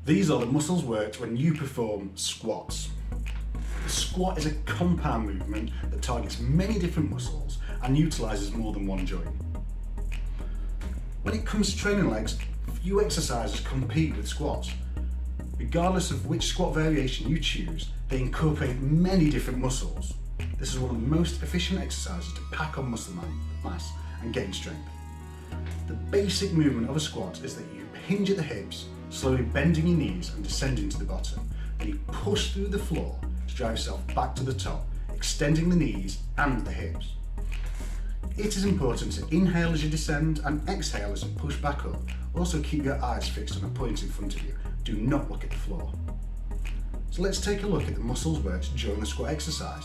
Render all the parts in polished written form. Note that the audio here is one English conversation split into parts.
These are the muscles worked when you perform squats. The squat is a compound movement that targets many different muscles and utilises more than one joint. When it comes to training legs, few exercises compete with squats. Regardless of which squat variation you choose, they incorporate many different muscles. This is one of the most efficient exercises to pack on muscle mass and gain strength. The basic movement of a squat is that you hinge at the hips, slowly bending your knees and descending to the bottom. Then you push through the floor to drive yourself back to the top, extending the knees and the hips. It is important to inhale as you descend and exhale as you push back up. Also keep your eyes fixed on a point in front of you. Do not look at the floor. So let's take a look at the muscles worked during the squat exercise.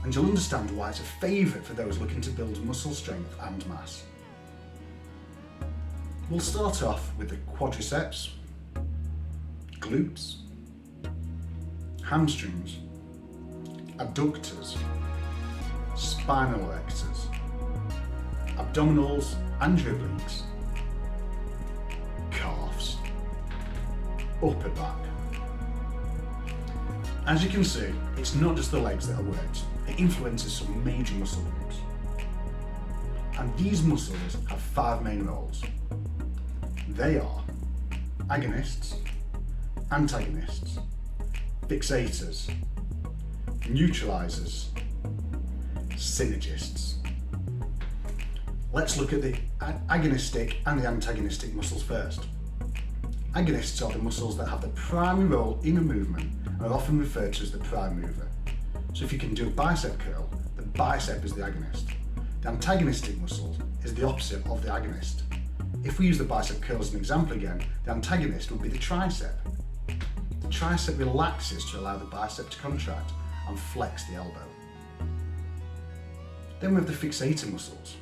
And you'll understand why it's a favourite for those looking to build muscle strength and mass. We'll start off with the quadriceps, glutes, hamstrings, adductors, spinal erectors, abdominals and your obliques, calves, upper back. As you can see, it's not just the legs that are worked, it influences some major muscle groups. And these muscles have 5 main roles. They are agonists, antagonists, fixators, neutralizers, synergists. Let's look at the agonistic and the antagonistic muscles first. Agonists are the muscles that have the primary role in a movement and are often referred to as the prime mover. So if you can do a bicep curl, the bicep is the agonist. The antagonistic muscle is the opposite of the agonist. If we use the bicep curl as an example again, the antagonist would be the tricep. The tricep relaxes to allow the bicep to contract and flex the elbow. Then we have the fixator muscles.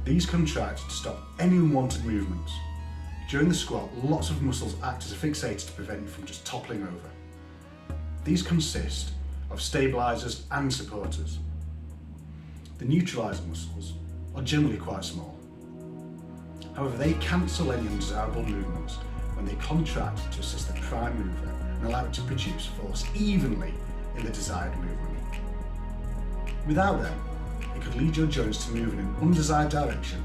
These contract to stop any unwanted movements. During the squat, lots of muscles act as a fixator to prevent you from just toppling over. These consist of stabilizers and supporters. The neutralizer muscles are generally quite small. However, they cancel any undesirable movements when they contract to assist the prime mover and allow it to produce force evenly in the desired movement. Without them, it could lead your joints to move in an undesired direction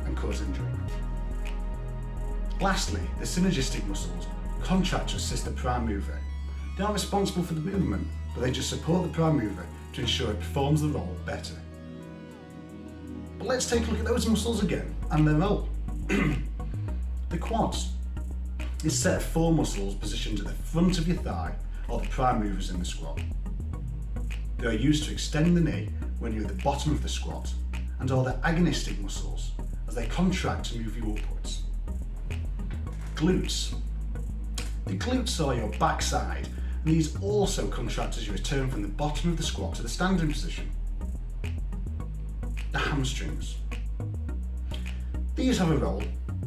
and cause injury. Lastly, the synergistic muscles contract to assist the prime mover. They aren't responsible for the movement, but they just support the prime mover to ensure it performs the role better. But let's take a look at those muscles again and their role. The quads is a set of 4 muscles positioned at the front of your thigh, or the prime movers in the squat. They are used to extend the knee when you're at the bottom of the squat, and are the agonistic muscles as they contract to move you upwards. Glutes. The glutes are your backside, and these also contract as you return from the bottom of the squat to the standing position. The hamstrings. These have a role,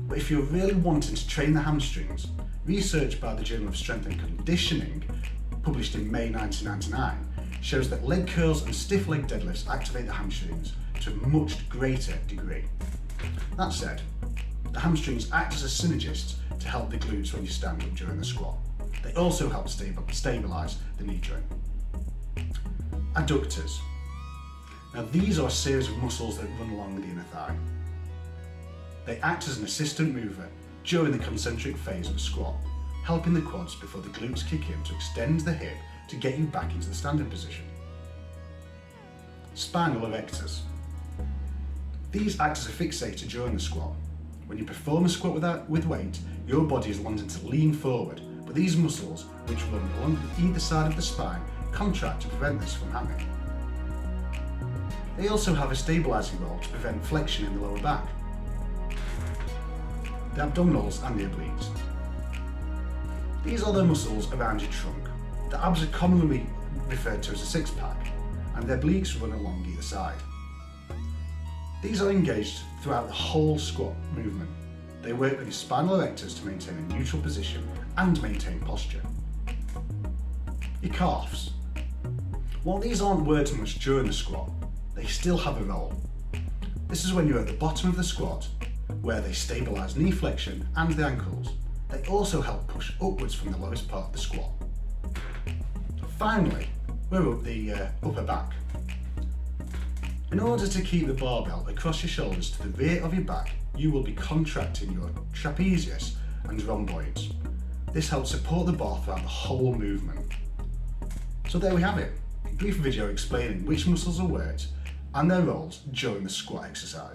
but if you're really wanting to train the hamstrings, research by the Journal of Strength and Conditioning, published in May 1999, shows that leg curls and stiff leg deadlifts activate the hamstrings to a much greater degree. That said, the hamstrings act as a synergist to help the glutes when you stand up during the squat. They also help stabilise the knee joint. Adductors. Now these are a series of muscles that run along the inner thigh. They act as an assistant mover during the concentric phase of a squat, helping the quads before the glutes kick in to extend the hip to get you back into the standing position. Spinal erectors. These act as a fixator during the squat. When you perform a squat with weight, your body is wanting to lean forward, but these muscles, which run along either side of the spine, contract to prevent this from happening. They also have a stabilising role to prevent flexion in the lower back. The abdominals and the obliques. These are the muscles around your trunk. The abs are commonly referred to as a six-pack, and their obliques run along either side. These are engaged throughout the whole squat movement. They work with your spinal erectors to maintain a neutral position and maintain posture. Your calves. While these aren't worked much during the squat, they still have a role. This is when you're at the bottom of the squat, where they stabilise knee flexion and the ankles, They also help push upwards from the lowest part of the squat. Finally, we're up the upper back. In order to keep the barbell across your shoulders to the rear of your back, you will be contracting your trapezius and rhomboids. This helps support the bar throughout the whole movement. So there we have it, a brief video explaining which muscles are worked and their roles during the squat exercise.